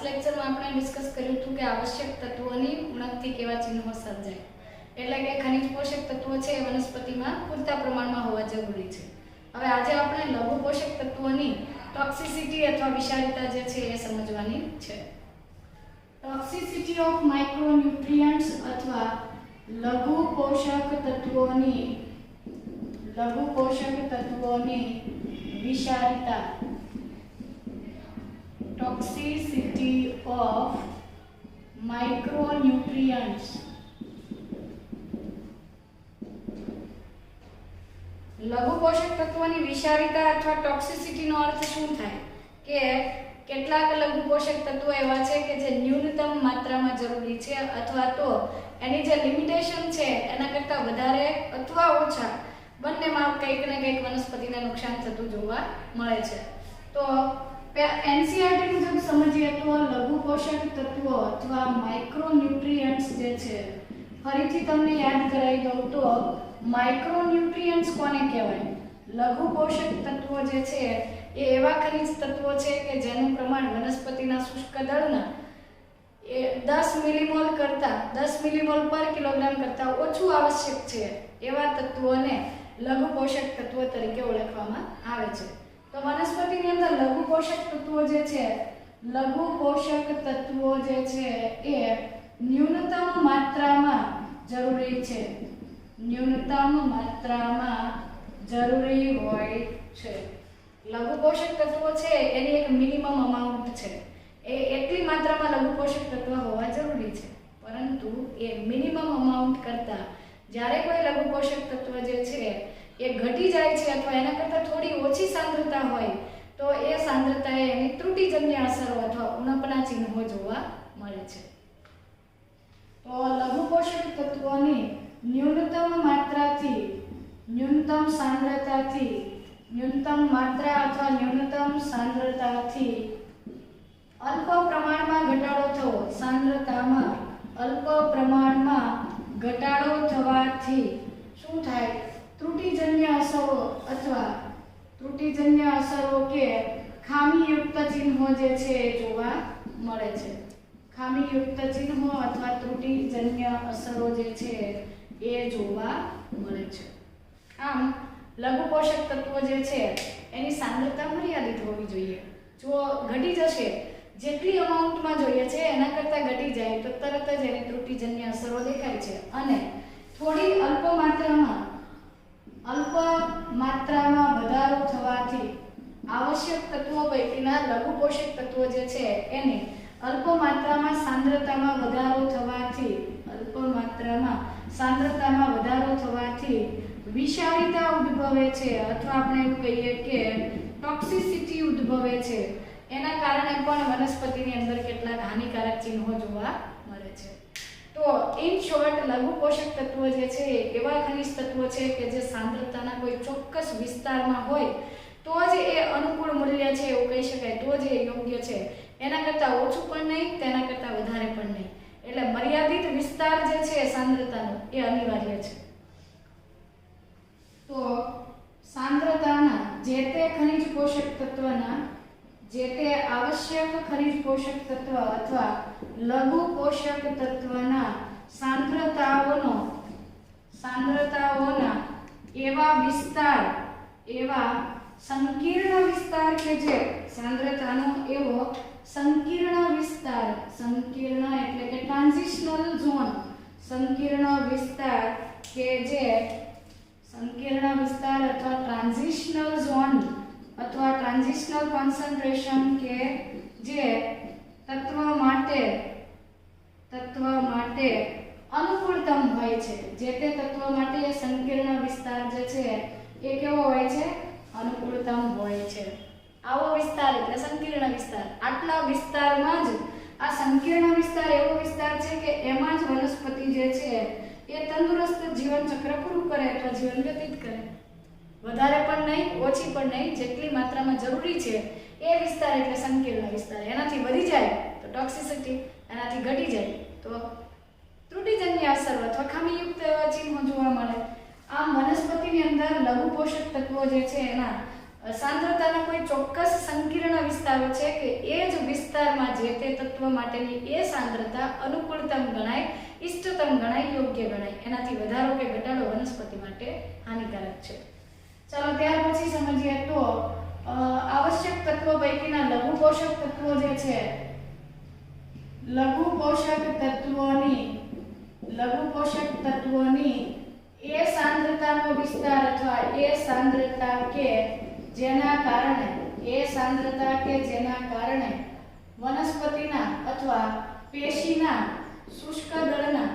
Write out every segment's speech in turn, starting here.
Last લેક્ચરમાં આપણે discuss કર્યું હતું કે આવશ્યક તત્વોની ઉણપથી કેવા ચિહ્નો સર્જાય, એટલે કે ખનિજ પોષક તત્વો છે એ વનસ્પતિમાં પૂરતા પ્રમાણમાં હોવા જરૂરી છે. હવે આજે આપણે લઘુ પોષક તત્વોની ટોક્સિસિટી અથવા વિષારીતા જે છે એ સમજવાની છે. ટોક્સિસિટી ઓફ માઇક્રોન્યુટ્રિયન્ટ્સ અથવા લઘુ પોષક તત્વોની વિષારીતા. Toxicity of micronutrients. લઘુ પોષક તત્વોની વિષારીતા અથવા ટોક્સિસિટીનો અર્થ શું થાય કે કેટલાક લઘુ પોષક તત્વો એવા છે કે જે ન્યૂનતમ માત્રામાં જરૂરી છે અથવા તો એની જે લિમિટેશન છે એના કરતાં વધારે અથવા ઓછા બંનેમાં કંઈક ને કંઈક વનસ્પતિને નુકસાન થતું જોવા મળે છે. તો એનસીઆરટી મુજબ સમજીએ તો લઘુ પોષક તત્વો અથવા માઇક્રોન્યુટ્રિયન્ટ્સ જે છે, ફરીથી તમને યાદ કરાવી દઉં તો માઇક્રોન્યુટ્રિયન્ટ્સ કોને કહેવાય? લઘુ પોષક તત્વો જે છે એ એવા ખનિજ તત્વો છે કે જેનું પ્રમાણ વનસ્પતિના શુષ્ક દળના 10 મિલીમોલ પર કિલોગ્રામ કરતાં ઓછું આવશ્યક છે એવા તત્વોને લઘુ પોષક તત્વો તરીકે ઓળખવામાં આવે છે. તો વનસ્પતિની અંદર લઘુ પોષક તત્વો જે છે એ ન્યૂનતમ માત્રામાં જરૂરી છે. ન્યૂનતમ માત્રામાં જરૂરી હોય છે. લઘુ પોષક તત્વો છે એની એક મિનિમમ અમાઉન્ટ છે. એ એટલી માત્રામાં લઘુ પોષક તત્વ હોવા જરૂરી છે, પરંતુ એ મિનિમમ અમાઉન્ટ કરતાં જ્યારે કોઈ લઘુ પોષક તત્વ જે છે એ ઘટી જાય છે અથવા એના કરતાં થોડી ઓછી સાંદ્રતા હોય તો એ સાંદ્રતાએ એની ત્રુટિજન્ય અસરો અથવા ઉણપના ચિહ્નો જોવા મળે છે. તો લઘુ પોષક તત્વોની ન્યૂનતમ માત્રા અથવા ન્યૂનતમ સાંદ્રતાથી અલ્પ પ્રમાણમાં ઘટાડો થવો, સાંદ્રતામાં અલ્પ પ્રમાણમાં ઘટાડો થવાથી શું થાય? ત્રુટિજન્ય અસરો કે ખામીયુક્ત ચિહ્નો જે છે એ જોવા મળે છે. ખામીયુક્ત ચિહ્નો અથવા ત્રુટિજન્ય અસરો જે છે એ જોવા મળે છે. આમ લઘુ પોષક તત્વો જે છે એની સાંદ્રતા મર્યાદિત હોવી જોઈએ. જો ઘટી જશે, જેટલી અમાઉન્ટમાં જોઈએ છે એના કરતાં ઘટી જાય તો તરત જ એની ત્રુટિજન્ય અસરો દેખાય છે અને થોડી અલ્પ માત્રામાં વધારો થવાથી આવશ્યક તત્વો પૈકીના લઘુ પોષક તત્વો જે છે એની અલ્પ માત્રામાં સાંદ્રતામાં વધારો થવાથી વિષારીતા ઉદ્ભવે છે અથવા આપણે એવું કહીએ કે ટોક્સિસિટી ઉદ્ભવે છે. એના કારણે પણ વનસ્પતિની અંદર કેટલાક હાનિકારક ચિહ્નો જોવા મળે છે. તો ઇન શોર્ટ, લઘુ પોષક તત્વો જે છે એવા ખનિજ તત્વો છે કે જે સાંદ્રતાના કોઈ ચોક્કસ વિસ્તારમાં હોય તો જ એ અનુકૂળ મૂલ્ય છે એવું કહી શકાય, તો જ એ યોગ્ય છે. એના કરતાં ઓછું પણ નહીં, તેના કરતાં વધારે પણ નહીં. એટલે મર્યાદિત વિસ્તાર જે છે સાંદ્રતાનો એ અનિવાર્ય છે. તો સાંદ્રતાના જે તે આવશ્યક ખનિજ પોષક તત્વ અથવા લઘુ પોષક તત્વના સાંદ્રતાઓના એવા સંકીર્ણ વિસ્તાર કે જે સાંદ્રતાનો એવો સંકીર્ણ એટલે કે ટ્રાન્ઝિશનલ ઝોન, સંકીર્ણ વિસ્તાર અથવા ટ્રાન્ઝિશનલ ઝોન અથવા ટ્રાન્ઝિશનલ કોન્સન્ટ્રેશન કે જે તત્વ માટે અનુકૂળતમ હોય છે. જે તે તત્વ માટે એ સંકીર્ણ વિસ્તાર જે છે એ કેવો હોય છે? અનુકૂળતમ હોય છે. આવો વિસ્તાર એટલે સંકીર્ણ વિસ્તાર. આટલા વિસ્તારમાં જ આ સંકીર્ણ વિસ્તાર એવો વિસ્તાર છે કે એમાં જ વનસ્પતિ જે છે એ તંદુરસ્ત જીવન ચક્ર પૂરું કરે અથવા જીવન વ્યતીત કરે. વધારે પણ નહીં, ઓછી પણ નહીં, જેટલી માત્રામાં જરૂરી છે એ વિસ્તાર એટલે સંકીર્ણ વિસ્તાર. એનાથી વધી જાય તો ટોક્સિસિટી, એનાથી ઘટી જાય તો ત્રુટિજન્ય અસર અથવા ખામીયુક્ત એવા ચિહ્નો જોવા મળે. આમ વનસ્પતિની અંદર લઘુ પોષક તત્વો જે છે એના સાંદ્રતાના કોઈ ચોક્કસ સંકીર્ણ વિસ્તારો છે કે એ જ વિસ્તારમાં જે તે તત્વ માટેની એ સાંદ્રતા અનુકૂળતમ ગણાય, ઇષ્ટતમ ગણાય, યોગ્ય ગણાય. એનાથી વધારો કે ઘટાડો વનસ્પતિ માટે હાનિકારક છે. ચાલો ત્યાર પછી સમજીએ તો આવશ્યક તત્વો પૈકીના લઘુ પોષક તત્વો જે છે, લઘુ પોષક તત્વોની એ સાંદ્રતાનો વિસ્તાર અથવા એ સાંદ્રતા કે જેના કારણે વનસ્પતિના અથવા પેશીના શુષ્ક દળના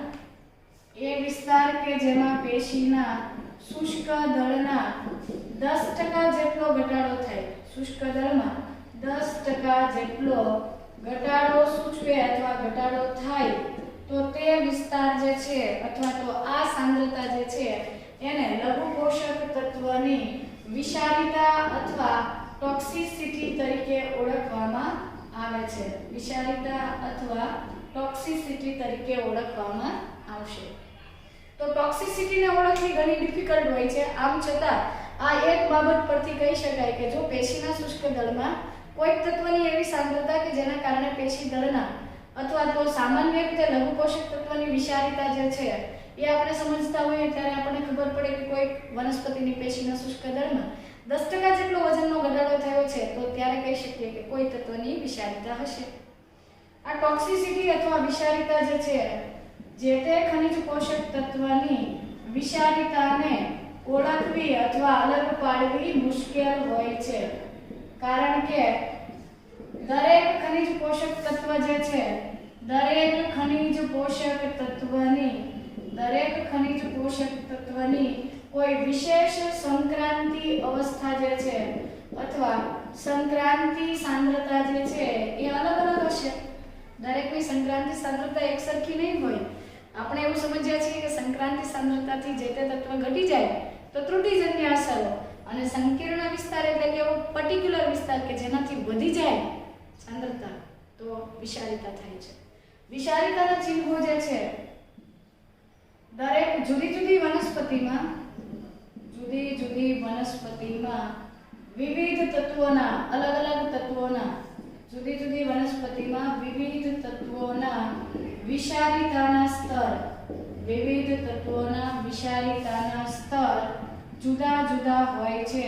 એ વિસ્તાર કે જેમાં પેશીના શુષ્ક દળના 10% જેટલો ઘટાડો થાય, શુષ્ક દળમાં 10% જેટલો ઘટાડો સૂચવે અથવા ઘટાડો થાય તો તે વિસ્તાર જે છે અથવા તો આ સાંદ્રતા જે છે એને લઘુ પોષક તત્વની વિષારીતા અથવા ટોક્સિસિટી તરીકે ઓળખવામાં આવે છે. વિષારીતા અથવા ટોક્સિસિટી તરીકે ઓળખવામાં આવશે. તો ટોક્સિસિટીને ઓળખવી ઘણી ડિફિકલ્ટ હોય છે. આમ છતાં આ એક બાબત પરથી કહી શકાય કે જો પેશીના શુષ્ક દળમાં કોઈક તત્વની એવી સાંદ્રતા કે જેના કારણે પેશી દળના અથવા તો સામાન્ય રીતે લઘુ પોષક તત્વની વિષારીતા જે છે એ આપણે સમજતા હોઈએ ત્યારે આપણને ખબર પડે કે કોઈ વનસ્પતિની પેશીના શુષ્ક દળમાં 10% જેટલો વજનનો ઘટાડો થયો છે તો ત્યારે કહી શકીએ કે કોઈ તત્વની વિષારીતા હશે. આ ટોક્સિસિટી અથવા વિષારીતા જે છે જે તે ખનિજ પોષક તત્વની વિષારીતાને ઓળખવી અથવા અલગ પાડવી મુશ્કેલ હોય છે, કારણ કે દરેક ખનિજ પોષક તત્વ જે છે દરેક ખનિજ પોષક તત્વની કોઈ વિશેષ સંક્રાંતિ અવસ્થા જે છે અથવા સંક્રાંતિ સાંદ્રતા જે છે એ અલગ અલગ હશે. દરેકની સંક્રાંતિ સાંદ્રતા એકસરખી નહીં હોય. આપણે એવું સમજીએ છીએ કે સંક્રાંતિ સાંદ્રતાથી જે તે તત્વ ઘટી જાય તો ત્રુટિજન્ય અસરો, અને સંકીર્ણ વિસ્તાર એટલે કે એવો પર્ટિક્યુલર વિસ્તાર કે જેનાથી વધી જાય સાંદ્રતા તો વિષારીતા થાય છે. વિષારીતાના ચિહ્નો જે છે દરેક જુદી જુદી વનસ્પતિમાં વિવિધ તત્વોના વિષારીતાના સ્તર જુદા જુદા હોય છે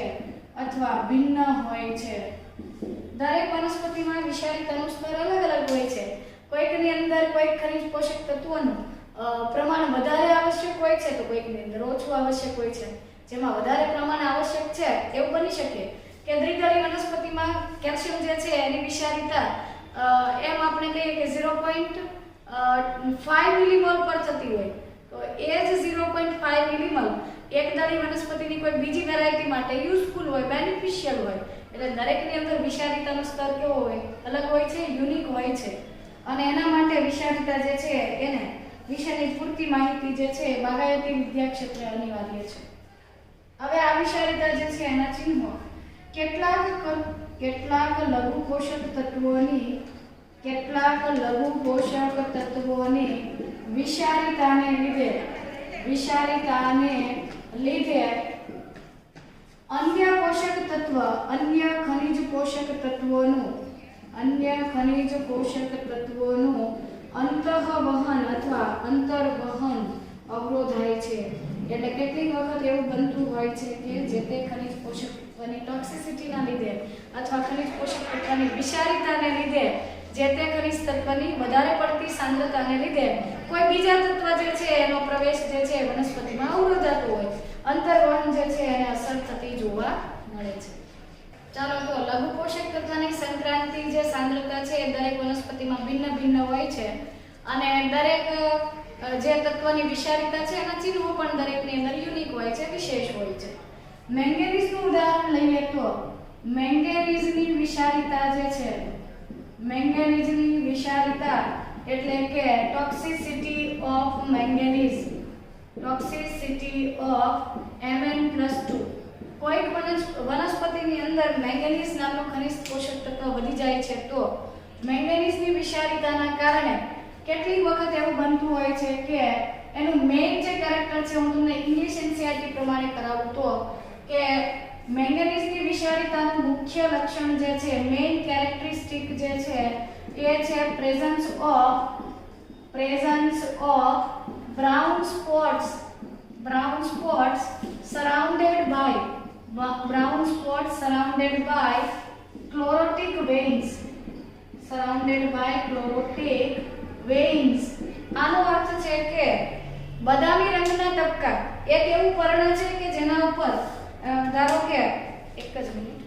અથવા ભિન્ન હોય છે. દરેક વનસ્પતિમાં વિષારીતાનું સ્તર અલગ અલગ હોય છે. કોઈકની અંદર કોઈક ખનિજ પોષક તત્વોનું પ્રમાણ વધારે આવશ્યક હોય છે તો કોઈકની અંદર ઓછું આવશ્યક હોય છે. જેમાં વધારે પ્રમાણ આવશ્યક છે એવું બની શકે કે દ્વિદળી વનસ્પતિમાં કેલ્શિયમ જે છે એની વિષારીતા એમ આપણે કહીએ કે 0.5 મિલીમોલ પર થતી હોય તો એ જ 0.5 મિલીમોલ એક દળી વનસ્પતિની કોઈ બીજી વેરાયટી માટે યુઝફુલ હોય, બેનિફિશિયલ હોય. એટલે દરેકની અંદર વિષારીતાનો સ્તર કેવો હોય, અલગ હોય છે, યુનિક હોય છે. અને એના માટે વિષારીતા જે છે એને વિશેની પૂરતી માહિતી જે છે બાગાયતી વિદ્યા ક્ષેત્રે અનિવાર્ય છે. હવે આ વિષારીતા જે છે એના ચિહ્નો કેટલાક લઘુ પોષક તત્વોની વિષારીતાને લીધે અન્ય ખનિજ પોષક તત્વોનું અંતઃવહન અથવા અંતર્વહન અવરોધાય છે. એટલે કેટલીક વખત એવું બનતું હોય છે કે જે તે ખનિજ પોષક તત્વની ટોક્સિસિટીના લીધે અથવા ખનિજ પોષક તત્વની વિષારીતાને લીધે જે તે ખનિજ તત્વની વધારે પડતી સાંદ્રતાને લીધે કોઈ બીજા તત્વ જે છે એનો પ્રવેશ જે છે વનસ્પતિમાં અવરોધાતો હોય, અંતર્વહન જે છે એને અસર થતી જોવા મળે છે. ચાલો તો લઘુ પોષક તત્વની સંક્રાંતિ જે સાંદ્રતા છે એ દરેક વનસ્પતિમાં ભિન્ન હોય છે અને દરેક જે તત્વની વિષારીતા છે એના ચિહ્નો પણ દરેકની અંદર યુનિક હોય છે, વિશેષ હોય છે. મેંગેનીઝનું ઉદાહરણ લઈએ તો મેંગેનીઝની વિષારીતા જે છે, મેંગેનીઝની વિષારીતા એટલે કે toxicity of manganese, toxicity of Mn+2. કોઈક વનસ્પતિની અંદર મેંગેનીઝ નામનું ખનિજ પોષક તત્વ વધી જાય છે તો મેંગેનીઝની વિષારીતાના કારણે કેટલીક વખત એવું બનતું હોય છે કે એનું મેઇન જે કેરેક્ટર છે, હું તમને ઇંગ્લિશ એનસીઈઆરટી પ્રમાણે કરાવું તો કે મેંગેનીઝની વિષારીતાનું મુખ્ય લક્ષણ જે છે, મેઇન કેરેક્ટરિસ્ટિક જે છે એ છે presence of brown spots surrounded by chlorotic veins. આનો અર્થ છે કે બદામી રંગના ટપકા એક એવું પર્ણ છે કે જેના ઉપર ધારો કે એક જ મિનિટ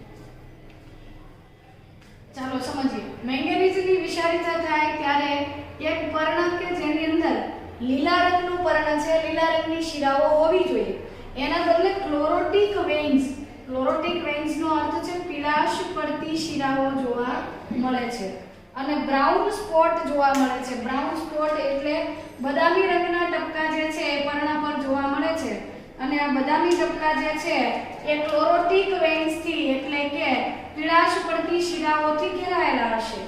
ચાલો સમજીએ. મેંગેનીઝની વિષારીતા થાય ત્યારે એક પર્ણ કે જેની અંદર લીલા રંગનું પર્ણ છે, લીલા રંગની શિરાઓ હોવી જોઈએ, એના બદલે ક્લોરોટિક વેન્સ નો અર્થ છે પીળાશ પડતી શિરાઓ જોવા મળે છે. અને બ્રાઉન સ્પોટ જોવા મળે છે. બ્રાઉન સ્પોટ એટલે બદામી રંગના ટપકા જે છે એ પર્ણ પર જોવા મળે છે. અને આ બદામી ટપકા જે છે એ ક્લોરોટિક વેન્સ થી એટલે કે પીળાશ પડતી શિરાઓથી ઘેરાયેલા હશે.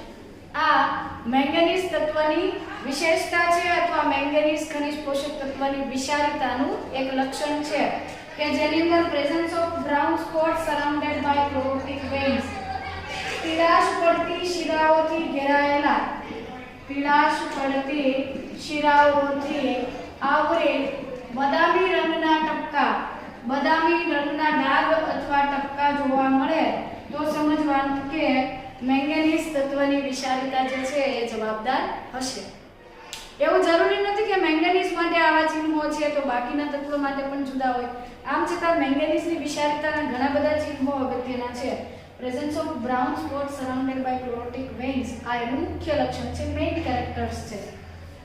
આ મેંગેનીઝ તત્વની વિશેષતા છે અથવા મેંગેનીઝ ખનિજ પોષક તત્વની વિષારીતાનું એક લક્ષણ છે કે જેની અંદર presence of brown spot surrounded by chlorotic veins, પીળાશ પડતી શિરાઓથી ઘેરાયેલા, પીળાશ પડતી શિરાઓથી આવરેલ બદામી રંગના ટપકા, બદામી રંગના ડાઘ અથવા ટપકા જોવા મળે તો સમજવાનું કે મેંગેનીઝ તત્વની વિષારીતા જે છે એ જવાબદાર હશે. એવું જરૂરી નથી કે મેંગેનીઝ માટે આવા ચિહ્નો છે તો બાકીના તત્વો માટે પણ જુદા હોય. આમ છતાં મેંગેનીઝની વિષારીતાના ઘણા બધા ચિહ્નો અગત્યના છે. Presence of brown spot surrounded by chlorotic veins આ એનું મુખ્ય લક્ષણ છે, મેઇન કેરેક્ટર્સ છે.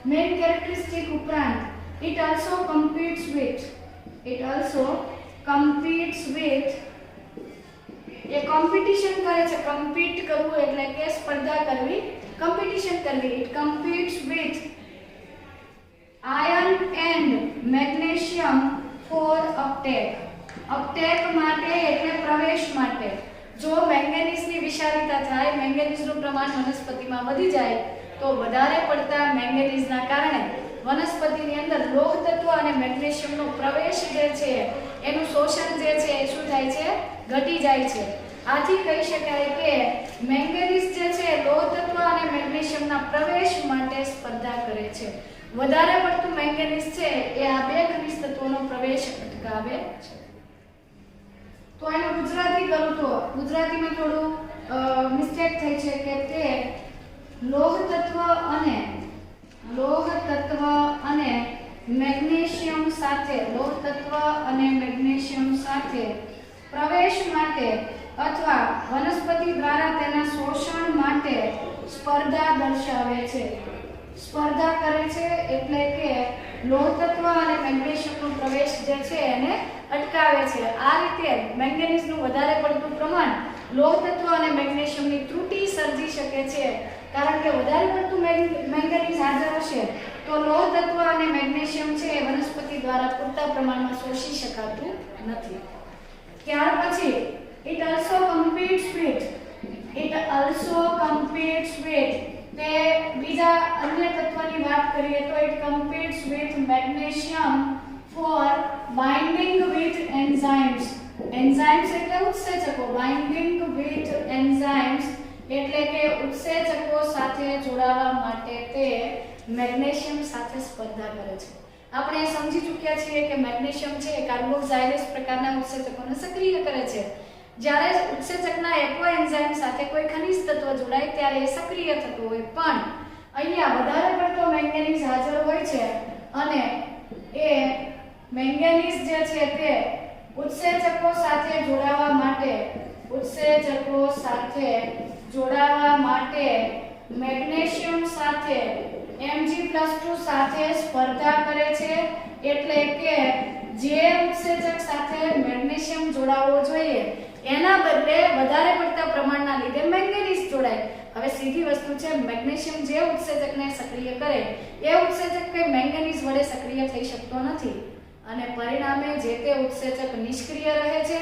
મેઇન કેરેક્ટરિસ્ટિક ઉપરાંત it also competes with એ કોમ્પિટિશન કરે છે. કમ્પીટ કરવું એટલે કે સ્પર્ધા કરવી, કોમ્પિટિશન કરવી. it competes with iron and magnesium for uptake માટે એટલે પ્રવેશ માટે. જો મેંગેનીઝની વિષારીતા થાય, મેંગેનીઝનું પ્રમાણ વનસ્પતિમાં વધી જાય તો વધારે પડતા મેંગેનીઝના કારણે વનસ્પતિની અંદર લોહ તત્વ અને મેગ્નેશિયમનો પ્રવેશ જે છે એનું શોષણ જે છે એ શું થાય છે, ઘટી જાય છે. આથી કહી શકાય કે મેંગેનીઝ જે છે લોહ તત્વ અને મેગ્નેશિયમના પ્રવેશ માટે સ્પર્ધા કરે છે. વધારે પડતું મેંગેનીઝ છે એ આ બે ખનિજ તત્વોનો પ્રવેશ અટકાવે છે. તો એનું ગુજરાતી કરું તો ગુજરાતીમાં થોડું મિસ્ટેક થઈ છે કે તે લોહ તત્વ અને મેગ્નેશિયમ સાથે પ્રવેશ માટે અથવા વનસ્પતિ દ્વારા તેના શોષણ માટે સ્પર્ધા દર્શાવે છે. સ્પર્ધા કરે છે એટલે કે લોહ તત્વ અને મેગ્નેશિયમનો પ્રવેશ જે છે એને અટકાવે છે. આ રીતે મેંગેનીઝનું વધારે પડતું પ્રમાણ લોહ તત્વ અને મેગ્નેશિયમની ત્રુટિ સર્જી શકે છે. કારણ કે વધારે પડતું મેંગેનીઝ હાજર હશે તો લોહ તત્વ અને મેગ્નેશિયમ છે એ વનસ્પતિ દ્વારા પૂરતા પ્રમાણમાં શોષી શકાતું નથી. ત્યાર પછી it also competes with તે બીજા અન્ય તત્વની વાત કરીએ તો it competes with magnesium for binding with enzymes. enzymes એટલે ઉત્સેચકો, binding with enzymes એટલે કે ઉત્સેચકો સાથે જોડાવા માટે તે મેગ્નેશિયમ સાથે સ્પર્ધા કરે છે. આપણે સમજી ચૂક્યા છીએ કે મેગ્નેશિયમ છે એ કાર્બોક્સાઇલેસ પ્રકારના ઉત્સેચકોને સક્રિય કરે છે. જ્યારે ઉત્સેચકના એન્ઝાઇમ સાથે કોઈ ખનિજ તત્વ જોડાય ત્યારે એ સક્રિય થતું હોય, પણ અહીંયા વધારે પડતો મેંગેનીઝ હાજર હોય છે અને એ મેંગેનીઝ જે છે તે ઉત્સેચકો સાથે જોડાવા માટે મેગ્નેશિયમ સાથે Mg+2 સાથે સ્પર્ધા કરે છે. એટલે કે જે ઉત્સેચક સાથે મેગ્નેશિયમ જોડાવવો જોઈએ એના બદલે વધારે પડતા પ્રમાણના લીધે મેંગેનીઝ જોડાય. હવે સીધી વસ્તુ છે, મેગ્નેશિયમ જે ઉત્સેચકને સક્રિય કરે એ ઉત્સેચક કોઈ મેંગેનીઝ વડે સક્રિય થઈ શકતો નથી અને પરિણામે જે તે ઉત્સેચક નિષ્ક્રિય રહે છે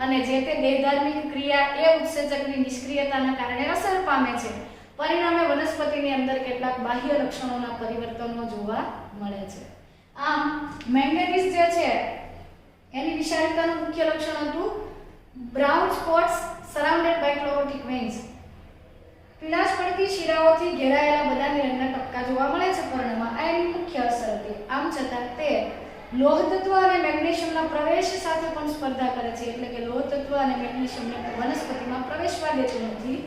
અને જે તે દેહધાર્મિક ક્રિયા એ ઉત્સેચકની નિષ્ક્રિયતાના કારણે અસર પામે છે. પરિણામે વનસ્પતિની અંદર કેટલાક બાહ્ય લક્ષણોના પરિવર્તનો જોવા મળે છે. આમ મેંગેનીઝ જે છે એની વિષારીતાનું મુખ્ય લક્ષણ હતું brown spots surrounded by chlorotic veins. પીળાશ પડતી શિરાઓથી ઘેરાયેલા બદામી રંગના ટપકા જોવા મળે છે પર્ણમાં. આ એની મુખ્ય અસર હતી. આમ છતાં તે લોહ તત્વ અને મેગ્નેશિયમના પ્રવેશ સાથે પણ સ્પર્ધા કરે છે. એટલે કે લોહ તત્વ અને મેગ્નેશિયમને વનસ્પતિમાં પ્રવેશવા દેતું નથી.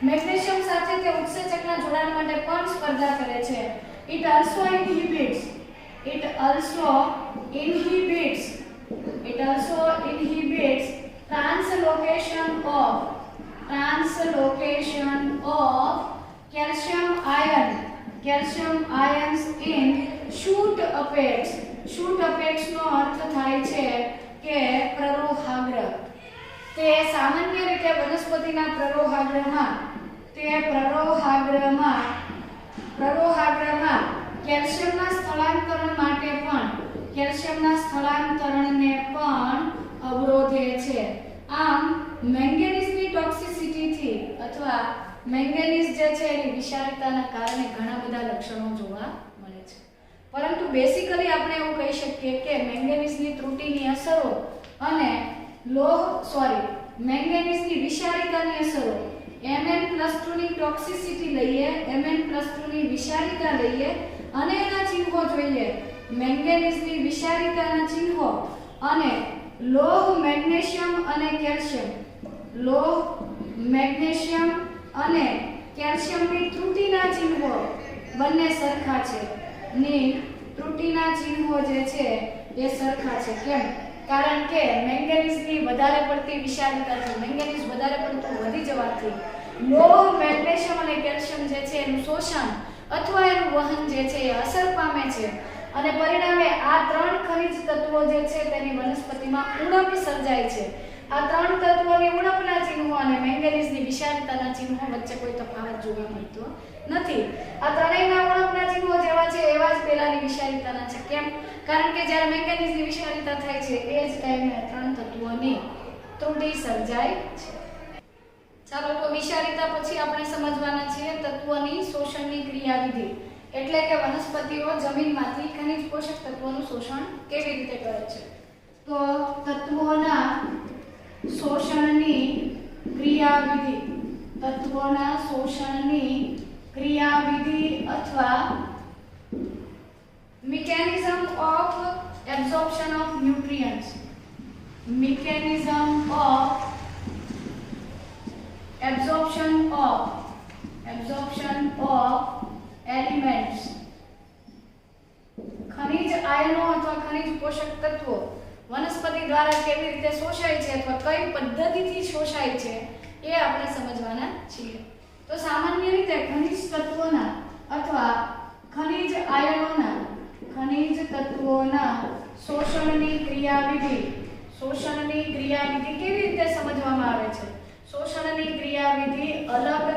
મેગ્નેશિયમ સાથે તે ઉત્સેચકના જોડાણ માટે પણ સ્પર્ધા કરે છે. It also inhibits translocation of calcium ions in shoot apex. shoot apex નો અર્થ થાય છે કે પ્રરોહાગ્ર. તે સામાન્ય રીતે વનસ્પતિના પ્રરોહાગ્રમાં કેલ્શિયમના સ્થળાંતરણને પણ અવરોધે છે. આમ મેંગેનીઝની ટોક્સિસિટીથી અથવા મેંગેનીઝ જે છે એની વિષારિતાના કારણે ઘણા બધા લક્ષણો જોવા મળે છે. પરંતુ બેસિકલી આપણે એવું કહી શકીએ કે મેંગેનીઝની ત્રુટિની અસરો અને મેંગેનીઝની વિષારિતાની અસરો Mn+2 ની ટોક્સિસિટી લઈએ, Mn+2 ની વિષારિતા લઈએ અને એના ચિહ્નો જોઈએ. મેંગેનીઝની વિષારિતાના ચિહ્નો અને લોહ, મેગ્નેશિયમ અને કેલ્શિયમની ત્રુટિના ચિહ્નો બંને સરખા છે. ની ત્રુટિના ચિહ્નો જે છે એ સરખા છે. કેમ? કારણ કે મેંગેનીઝની વધારે પડતી વિષારિતા છે. મેંગેનીઝ વધારે પડતું વધી જવાથી લોહ, મેગ્નેશિયમ અને કેલ્શિયમ જે છે એનું શોષણ અથવા એનું વહન જે છે એ અસર પામે છે અને પરિણામે આ ત્રણ ખનિજ તત્વો જે છે તેની વનસ્પતિમાં ઉણપ સર્જાય છે. આ ત્રણ તત્વોની ઉણપના ચિહ્નો અને મેંગેનીઝની વિષારિતાના ચિહ્નો વચ્ચે કોઈ તફાવત જોવા મળતો નથી. આ ત્રણેયના ઉણપના ચિહ્નો જેવા છે એવા જ પેલાની વિષારિતાના છે. કેમ? કારણ કે જ્યારે મેંગેનીઝની વિષારિતા થાય છે એ જ ટાઈમે ત્રણ તત્વોની ત્રુટિ સર્જાય છે. ચાલો તો વિષારિતા પછી આપણે સમજવાના છીએ તત્વોની શોષણની ક્રિયાવિધિ. એટલે કે વનસ્પતિઓ જમીનમાંથી ખનિજ પોષક તત્વોનું શોષણ કેવી રીતે કરે છે. તો તત્વોના શોષણની ક્રિયાવિધિ અથવા mechanism of absorption of nutrients, elements. ખનિજ આયનો અથવા ખનિજ પોષક તત્વો વનસ્પતિ દ્વારા કેવી રીતે શોષાય છે અથવા કઈ પદ્ધતિથી શોષાય છે એ આપણે સમજવાના છીએ. તો સામાન્ય રીતે ખનિજ તત્વોના અથવા ખનિજ તત્વોના શોષણની ક્રિયાવિધિ કેવી રીતે સમજવામાં આવે છે. શોષણની ક્રિયાવિધિ અલગ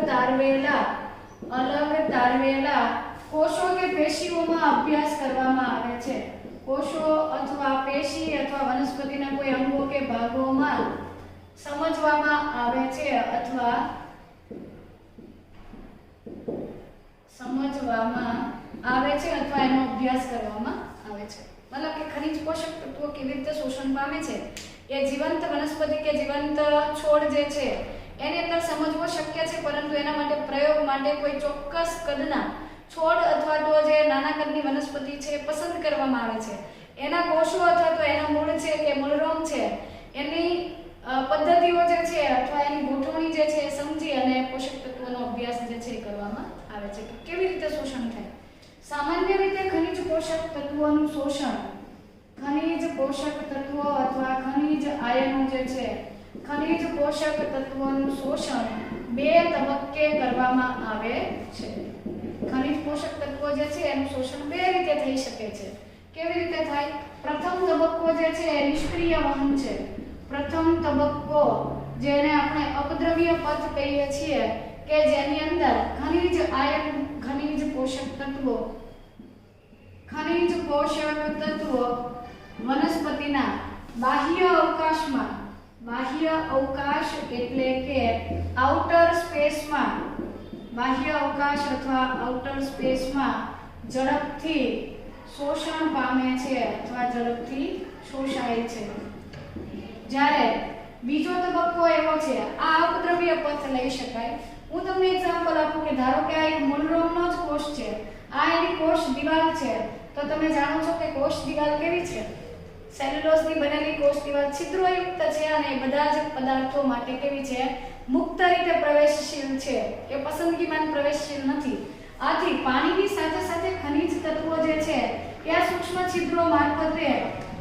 તારવેલા કોષો કે પેશીઓમાં અભ્યાસ કરવામાં આવે છે. કોષો અથવા પેશી અથવા વનસ્પતિના કોઈ અંગો કે ભાગોમાં સમજવામાં આવે છે અથવા એનો અભ્યાસ કરવામાં આવે છે. મતલબ કે ખનિજ પોષક તત્વો કેવી રીતે શોષણ પામે છે એ જીવંત વનસ્પતિ કે જીવંત છોડ જે છે એની અંદર સમજવો શક્ય છે, પરંતુ એના માટે પ્રયોગ માટે કોઈ ચોક્કસ કદના છોડ અથવા તો જે નાના કદની વનસ્પતિ છે પસંદ કરવામાં આવે છે. એના કોષો અથવા તો એના મૂળ છે કે મૂળરોમ છે એની પદ્ધતિઓ જે છે અથવા એની ગોઠવણી જે છે સમજી અને પોષક તત્વોનો અભ્યાસ જે છે કરવામાં આવે છે. કેવી રીતે શોષણ થાય? સામાન્ય રીતે ખનિજ પોષક તત્વોનું શોષણ ખનિજ પોષક તત્વો અથવા ખનિજ આયનો જે છે ખનિજ પોષક તત્વોનું શોષણ બે તબક્કે કરવામાં આવે છે. ખનિજ પોષક તત્વો જે છે એનું શોષણ બે રીતે થઈ શકે છે. કેવી રીતે થાય? પ્રથમ તબક્કો જે છે એ નિષ્ક્રિય વહન છે. પ્રથમ તબક્કો જેને આપણે અપદ્રવ્ય પથ કહીએ છીએ કે જેની અંદર ખનિજ આયન ખનિજ પોષક તત્વો વનસ્પતિના બાહ્ય અવકાશ એટલે કે આઉટર સ્પેસમાં ઝડપથી શોષણ પામે છે અથવા ઝડપથી શોષાય છે. જ્યારે બીજો તબક્કો એવો છે, આ અપદ્રવ્ય પથ લઈ શકાય. હું તમને એક્ઝામ્પલ આપું કે ધારો કે આ એક મૂળરોમનો જ કોષ છે, આ એની કોષ દિવાલ છે. તો તમે જાણો છો કે કોષ દિવાલ કેવી છે? સેલ્યુલોઝની બનેલી કોષ દિવાલ છિદ્રોયુક્ત છે અને એ બધા જ પદાર્થો માટે કેવી છે? મુક્ત રીતે પ્રવેશશીલ છે, કે પસંદગીમાન પ્રવેશશીલ નથી. આથી પાણીની સાથે સાથે ખનિજ તત્વો જે છે એ આ સૂક્ષ્મ છિદ્રો મારફતે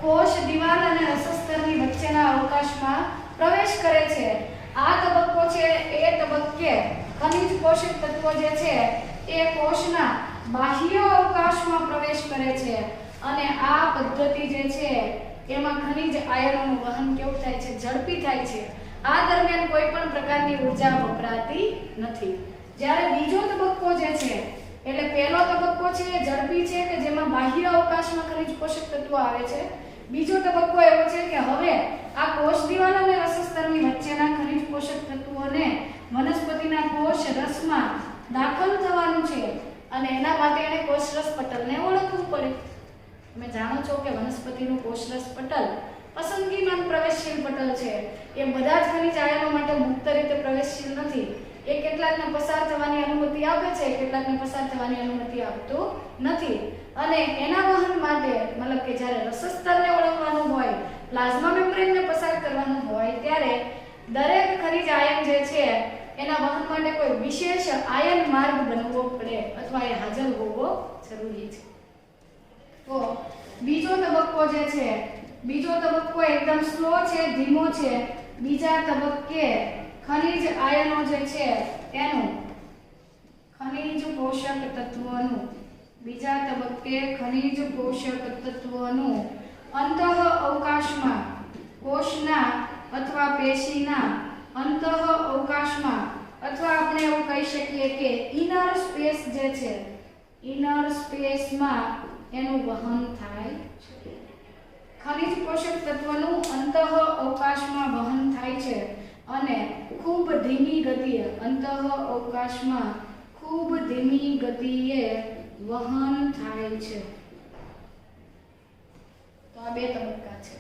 કોષ દિવાલ અને રસસ્તરની વચ્ચેના અવકાશમાં પ્રવેશ કરે છે. આ તબક્કો છે એ તબક્કે ખનિજ પોષક તત્વો જે છે એ કોષના બાહ્ય અવકાશમાં પ્રવેશ કરે છે અને આ પદ્ધતિ જે છે એમાં ખનિજ આયનોનું વહન કેવું થાય છે? ઝડપી થાય છે. આ દરમિયાન કોઈ પણ પ્રકારની ઊર્જા વપરાતી નથી. જ્યારે બીજો તબક્કો જે છે, એટલે પહેલો તબક્કો છે એ ઝડપી છે કે જેમાં બાહ્ય અવકાશમાં ખનિજ પોષક તત્વો આવે છે. બીજો તબક્કો એવો છે કે હવે આ કોષ દિવાલ અને રસસ્તરની વચ્ચેના ખનિજ પોષક તત્વોને વનસ્પતિના કોષ રસમાં દાખલ થવાનું છે અને એના માટે એને કોષરસ પટલને ઓળખવું પડે. તમે જાણો છો કે વનસ્પતિનું કોષરસ પટલ પસંદગીમાન પ્રવેશશીલ પટલ છે. એ બધા જ ખનિજ આયનો માટે મુક્ત રીતે પ્રવેશશીલ નથી. એ કેટલાકને પસાર થવાની અનુમતિ આપે છે, કેટલાકને પસાર થવાની અનુમતિ આપતું નથી. અને એના વહન માટે મતલબ કે જ્યારે રસસ્તરને ઓળખવાનું હોય, પ્લાઝ્મા મેમ્બ્રેનને પસાર કરવાનું હોય, ત્યારે દરેક ખનિજ આયન જે છે એના વહન માટે કોઈ વિશેષ આયન માર્ગ બનવો પડે અથવા એ હાજર હોવો જરૂરી છે. તો બીજો તબક્કો જે છે, બીજો તબક્કો એકદમ સ્લો છે, ધીમો છે. બીજા તબક્કે ખનિજ આયનો જે છે એનું ખનિજ પોષક તત્વોનું બીજા તબક્કે ખનિજ પોષક તત્વોનું અંતઃ અવકાશમાં કોષના અથવા પેશીના અંતઃ અવકાશમાં અથવા આપણે એવું કહી શકીએ કે ઇનર સ્પેસ જે છે, ઇનર સ્પેસમાં એનું વહન થાય છે. ખનિજ પોષક તત્વનું અંતઃ અવકાશમાં વહન થાય છે અને ખૂબ ધીમી ગતિએ અંતઃ અવકાશમાં ખૂબ ધીમી ગતિએ વહન થાય છે. તો આ બે તબક્કા છે.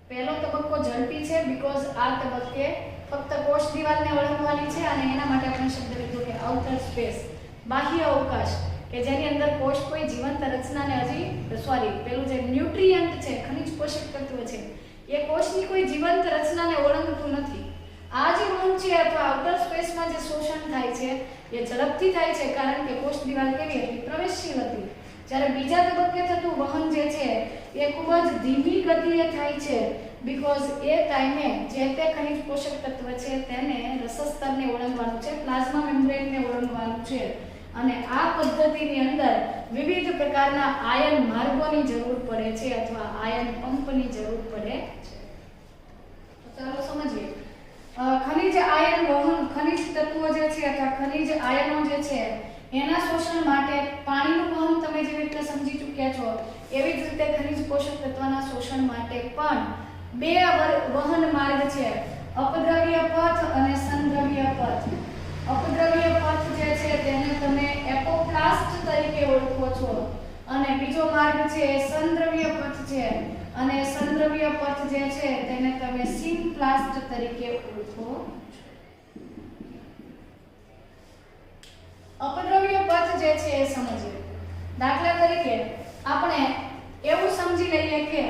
પહેલો તબક્કો ઝડપી છે બીકોઝ આ તબક્કે ફક્ત કોષ દિવાલને ઓળખવાની છે અને એના માટે આપણે શબ્દ લીધો કે આઉટર સ્પેસ, બાહ્ય અવકાશ, કે જેની અંદર કોષ કોઈ જીવંત રચનાને પેલું જે ન્યુટ્રિયન્ટ છે, ખનિજ પોષક તત્વ છે, એ કોષની કોઈ જીવંત રચનાને ઓળંગતું નથી. આ જે વહન છે અથવા આઉટર સ્પેસમાં જે શોષણ થાય છે એ ઝડપથી થાય છે કારણ કે કોષ દિવાલ કેવી હતી? પ્રવેશશીલ હતી. જ્યારે બીજા તબક્કે થતું વહન જે છે એ ખૂબ જ ધીમી ગતિએ થાય છે બીકોઝ એ ટાઈમે જે તે ખનિજ પોષક તત્વ છે તેને રસસ્તરને ઓળંગવાનું છે, પ્લાઝ્મા મેમ્બ્રેનને ઓળંગવાનું છે અને આ પદ્ધતિની અંદર વિવિધ પ્રકારના આયન માર્ગોની જરૂર પડે છે અથવા આયન પંપની જરૂર પડે છે. તો ચાલો સમજીએ. ખનિજ આયન વહન, ખનિજ તત્વો જે છે અથવા ખનિજ આયનો જે છે એના શોષણ માટે પાણીનું વહન તમે જેવી રીતે સમજી ચૂક્યા છો એવી જ રીતે ખનિજ પોષક તત્વના શોષણ માટે પણ બે વહન માર્ગ છે, અપદ્રવ્ય પથ અને સંદ્રવ્ય પથ. અપદ્રવ્ય પથ જે છે તેને તમે એપોપ્લાસ્ટ તરીકે ઓળખો છો અને બીજો માર્ગ છે સંદ્રવ્ય પથ છે અને સંદ્રવ્ય પથ જે છે તેને તમે સિમ્પ્લાસ્ટ તરીકે ઓળખો છો. અપદ્રવ્ય પથ જે છે એ સમજીએ. દાખલા તરીકે આપણે એવું સમજી લઈએ કે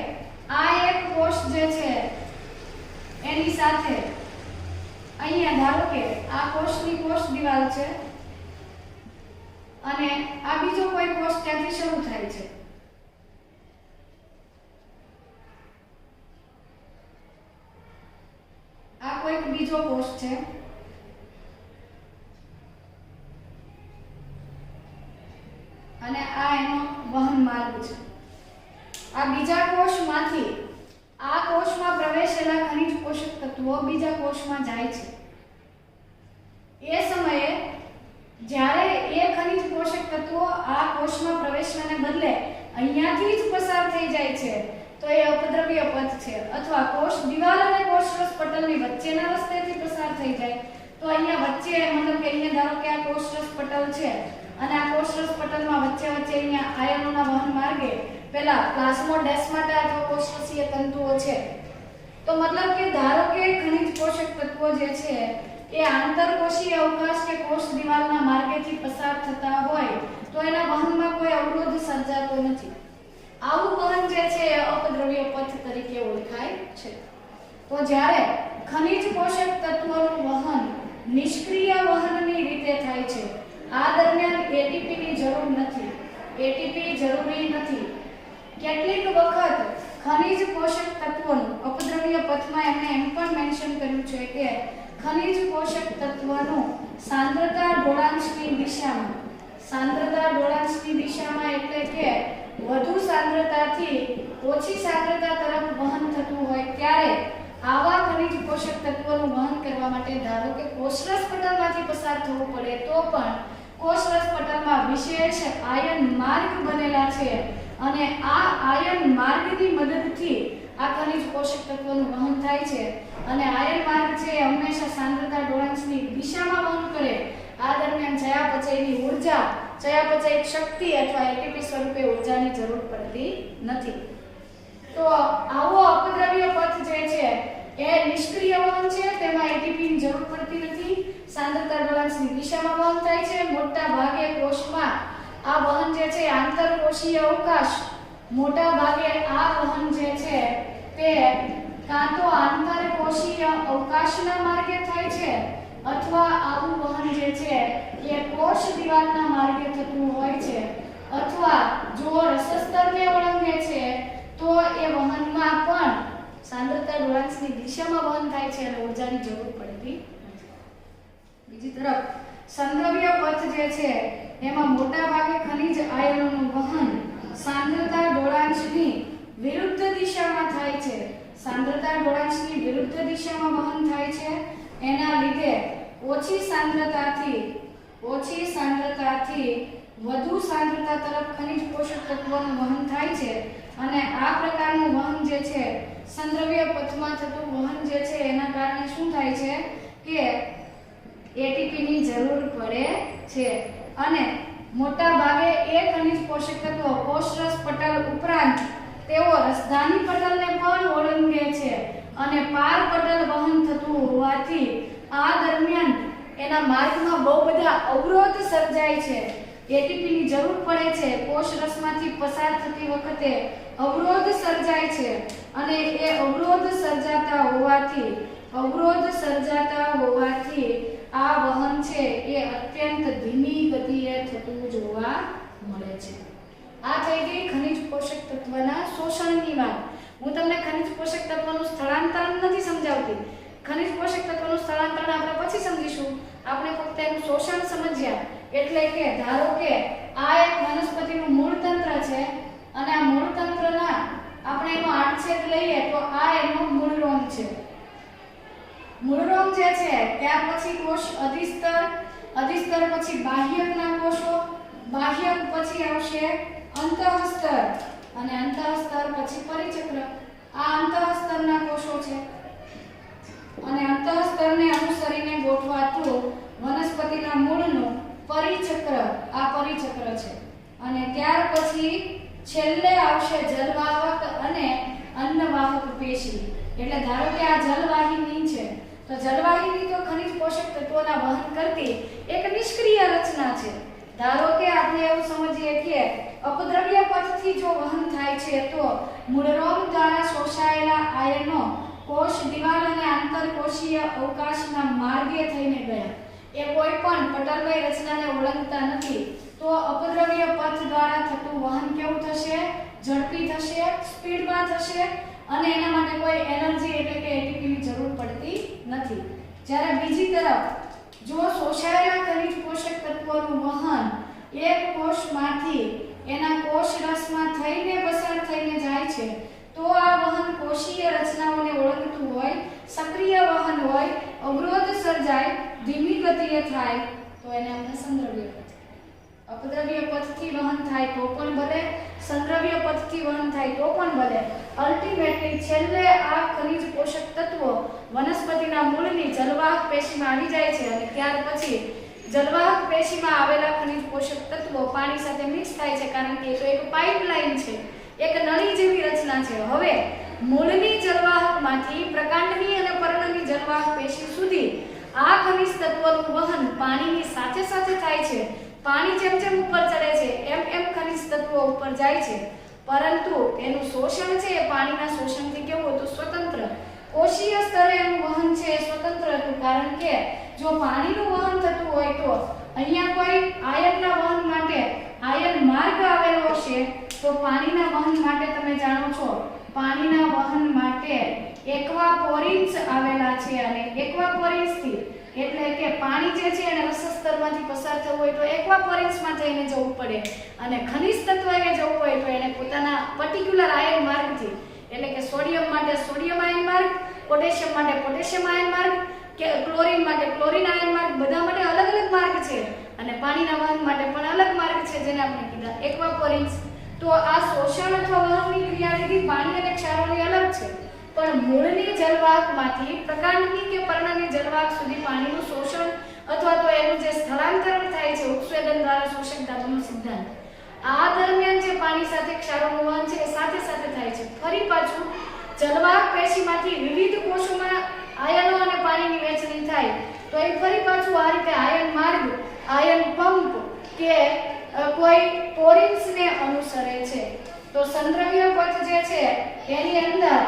આ એક કોષ જે છે એની સાથે અહીંયા ધારો કે આ કોષની કોષ દિવાલ છે અને આ બીજો કોઈ કોષ ત્યાંથી શરૂ થાય છે. આ કોઈક બીજો કોષ છે અને આ એનો વહન માર્ગ છે. આ બીજા કોષમાંથી આ કોષમાં પ્રવેશેલા ખનિજ પોષક તત્વો બીજા કોષમાં જાય છે. એ સમયે જ્યારે એ ખનિજ પોષક તત્વો આ કોષમાં પ્રવેશવાને બદલે અહીંયાથી જ પસાર થઈ જાય છે તો એ અપદ્રવ્ય પથ છે. અથવા કોષ દિવાલ અને કોષરસ પટલની વચ્ચેના રસ્તેથી પસાર થઈ જાય તો અહીંયા વચ્ચે મતલબ કે અહીંયા ધારો કે આ કોષરસ પટલ છે અને આ કોષરસ પટલમાં વચ્ચે અહીંયા આયનોના વહન માર્ગે પેલા પ્લાઝ્મોડેસ્માટા અથવા કોષરસીય તંતુઓ છે તો મતલબ કે ધારો કે ખનિજ પોષક તત્વો જે છે એ આંતરકોષીય અવકાશ કે કોષ દિવાલના માર્ગેથી પસાર થતા હોય તો એના વહનમાં કોઈ અવરોધ સર્જાતો નથી. આવું વહન જે છે એ અપદ્રવ્ય પથ તરીકે ઓળખાય છે. તો જ્યારે ખનિજ પોષક તત્વોનું વહન નિષ્ક્રિય વહનની રીતે થાય છે, આ દરમિયાન એટીપીની જરૂર નથી. એટીપી જરૂરી નથી. કેટલીક વખત ખનિજ પોષક તત્વોનું અપદ્રવ્ય પથમાં એમણે એમ પણ મેન્શન કર્યું છે કે ખનિજ પોષક તત્વનું સાંદ્રતા ઢોળાંશની દિશામાં એટલે કે વધુ સાંદ્રતાથી ઓછી સાંદ્રતા તરફ વહન થતું હોય ત્યારે આવા ખનિજ પોષક તત્વોનું વહન કરવા માટે ધારો કે કોષરસ પટલમાંથી પસાર થવું પડે તો પણ કોષરસ પટલમાં વિશેષ આયન માર્ગ બનેલા છે અને આ આયન માર્ગની મદદથી આ ખનિજ પોષક તત્વોનું વહન થાય છે અને આયન માર્ગ છે હંમેશા સાંદ્રતા ઢોળાંશની દિશામાં વહન કરે. આ દરમિયાન ચયાપચયની ઊર્જા, ચયાપચયિક શક્તિ અથવા એટીપી સ્વરૂપે ઊર્જાની જરૂર પડતી નથી. તો આવો અપદ્રવ્ય પથ જે છે એ નિષ્ક્રિય વહન છે, તેમાં એટીપીની જરૂર પડતી નથી. સાંદ્રતા ઢોળાંશની દિશામાં વહન થાય છે. મોટા ભાગે કોષમાં આ વહન જે છે આંતરકોષીય અવકાશ, મોટા ભાગે આ વહન જે છે તે કાં તો આંતરકોષીય અવકાશના માર્ગે થાય છે અથવા આવું વહન જે છે એ કોષ દિવાલના માર્ગે થતું હોય છે અથવા જો રસસ્તરને ઓળંગે છે તો એ વહનમાં પણ સાંદ્રતા ઢોળાંશની દિશામાં વહન થાય છે અને ઊર્જાની જરૂર પડતી નથી. બીજી તરફ સંદ્રવ્ય પથ જે છે એમાં મોટા ભાગે ખનિજ આયનોનું વહન સાંદ્રતા ઢોળાંશની વિરુદ્ધ દિશામાં થાય છે. સાંદ્રતા ઢોળાંશની વિરુદ્ધ દિશામાં વહન થાય છે. એના લીધે ઓછી સાંદ્રતાથી વધુ સાંદ્રતા તરફ ખનિજ પોષક તત્વોનું વહન થાય છે અને આ પ્રકારનું વહન જે છે સંદ્રવ્ય પથમાં થતું વહન જે છે એના કારણે શું થાય છે કે એટીપીની જરૂર પડે છે અને મોટા ભાગે એ ખનિજ પોષક તત્વો કોષરસ પટલ ઉપરાંત તેઓ રસધાની પટલને પણ ઓળંગે છે અને પાર પટલ વહન થતું હોવાથી આ દરમિયાન એના માર્ગમાં બહુ બધા અવરોધ સર્જાય છે. એટીપીની જરૂર પડે છે. કોષરસમાંથી પસાર થતી વખતે અવરોધ સર્જાય છે અને એ અવરોધ સર્જાતા હોવાથી આ વહન છે એ અત્યંત ધીમી ગતિએ થતું જોવા મળે છે. આ થઈ ગઈ ખનિજ પોષક તત્વના શોષણની વાત. હું તમને ખનિજ પોષક તત્વનું સ્થળાંતરણ નથી સમજાવતી. ખનિજ પોષક તત્વનું સ્થળાંતરણ આપણે પછી સમજીશું. આપણે ફક્ત એનું શોષણ સમજ્યા. એટલે કે ધારો કે આ એક વનસ્પતિનું મૂળ તંત્ર છે અને આ મૂળ તંત્રના આપણે એનો આડછેદ લઈએ તો આ એનો મૂળરોમ છે. મૂળરોમ જે છે ત્યાર પછી કોષ અધિસ્તર પછી બાહ્યકના કોષો, બાહ્યક પછી આવશે અંતઃસ્તર અને અંતઃસ્તર પછી પરિચક્ર. આ અંતઃસ્તરના કોષો છે અને અંતઃસ્તરને અનુસરીને ગોઠવાતું વનસ્પતિના મૂળનું પરિચક્ર, આ પરિચક્ર છે અને ત્યાર પછી છેલ્લે આવશે જલવાહક અને અન્નવાહક પેશી. એટલે ધારો કે આ જલવાહિની છે તો જલવાહિની તો ખનિજ પોષક તત્વોના વહન કરતી એક નિષ્ક્રિય રચના છે. ધારો કે આપણે એવું સમજીએ કે અપદ્રવ્ય પથથી જો વહન થાય છે તો મૂળરોમ દ્વારા શોષાયેલા આયનો કોષ દિવાલ અને આંતરકોષીય અવકાશના માર્ગે થઈને ગયા. એ કોઈ પણ પટલમય રચનાને ઓળંગતા નથી. તો અપદ્રવ્ય પથ દ્વારા થતું વહન કેવું થશે? ઝડપી થશે, સ્પીડમાં થશે અને એના માટે કોઈ એનર્જી એટલે કે એટીપીની જરૂર પડતી નથી. જ્યારે બીજી તરફ જો શોષાયેલા ખનિજ પોષક તત્વોનું વહન એક કોષમાંથી એના કોષરસમાં થઈને પસાર થઈને જાય છે તો આ વહન કોષીય રચનાઓને ઓળંગતું હોય, સક્રિય વહન હોય, અવરોધ સર્જાય, ધીમી ગતિએ થાય તો એને આપણે સંદ્રવ્ય પથ. અપદ્રવ્ય પથથી વહન થાય તો પણ ભલે, સંદ્રવ્ય પથથી વહન થાય તો પણ ભલે. અલ્ટિમેટલી છેલ્લે આ ખનિજ પોષક તત્વો વનસ્પતિના મૂળની જલવાહક પેશીમાં આવી જાય છે અને ત્યાર પછી જલવાહક પેશીમાં આવેલા ખનિજ પોષક તત્વો પાણી સાથે મિક્સ થાય છે કારણ કે એ તો એક પાઇપલાઇન છે, એક નળી જેવી રચના છે. હવે મૂળની જલવાહકમાંથી પ્રકાંડની અને પર્ણની જલવાહક પેશી સુધી આ ખનિજ તત્વોનું વહન પાણીની સાથે સાથે થાય છે. પાણી જેમ જેમ ઉપર ચડે છે એમ એમ ખનિજ તત્વો ઉપર જાય છે, પરંતુ એનું શોષણ છે એ પાણીના શોષણથી કેવું હતું? સ્વતંત્ર. કોષીય સ્તરે એનું વહન છે એ સ્વતંત્ર હતું, કારણ કે જો પાણીનું વહન થતું હોય તો અહીંયા કોઈ આયનના વહન માટે આયન માર્ગ આવેલો હશે, તો પાણીના વહન માટે તમે જાણો છો પાણીના વહન માટે એક્વાપોરિન્સ આવેલા છે, અને એક્વાપોરિન્સથી એટલે કે પાણી જે છે એને રસસ્તરમાંથી પસાર થવું હોય તો એક્વાપોરિન્સમાં થઈને જવું પડે, અને ખનિજ તત્વએ જવું હોય તો એને પોતાના પર્ટિક્યુલર આયન માર્ગથી, એટલે કે સોડિયમ માટે સોડિયમ આયન માર્ગ, પોટેશિયમ માટે પોટેશિયમ આયન માર્ગ, કે ક્લોરીન માટે ક્લોરીન આયન માર્ગ, બધા માટે અલગ અલગ માર્ગ છે, અને પાણીના વહન માટે પણ અલગ માર્ગ છે જેને આપણે કીધા એક્વાપોરિન્સ. તો આ શોષણ અથવા વહનની ક્રિયાવિધિ પાણી અને ક્ષારોની અલગ છે, પણ મૂળની જલવાહકમાંથી પ્રકાંડની કે પર્ણની જલવાહક સુધી પાણીનું શોષણ અથવા તો એનું જે સ્થળાંતરણ થાય છે ઉત્સેદન દ્વારા શોષક ધાતુનો સિદ્ધાંત. આ દરમિયાન જે પાણી સાથે ક્ષારોનું વહન છે એ સાથે સાથે થાય છે. ફરી પાછું જલવાહક પેશીમાંથી વિવિધ કોષોમાં આયનો અને પાણીની વહેંચણી થાય તો એ ફરી પાછું આ રીતે આયન માર્ગ, આયન પંપ કે કોઈ પોરિન્સને અનુસરે છે. તો સંદ્રવ્ય પથ જે છે એની અંદર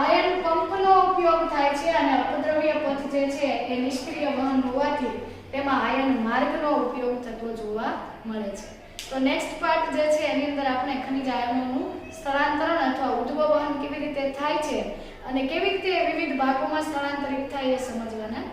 આયન પંપનો ઉપયોગ થાય છે, અને અપદ્રવ્ય પથ જે છે એ નિષ્ક્રિય વહન હોવાથી તેમાં આયન માર્ગનો ઉપયોગ થતો જોવા મળે છે. તો નેક્સ્ટ પાર્ટ જે છે એની અંદર આપણે ખનિજ આયનોનું સ્થળાંતરણ અથવા ઉદ્ભવ વહન કેવી રીતે થાય છે અને કેવી રીતે વિવિધ ભાગોમાં સ્થળાંતરિત થાય એ સમજવાના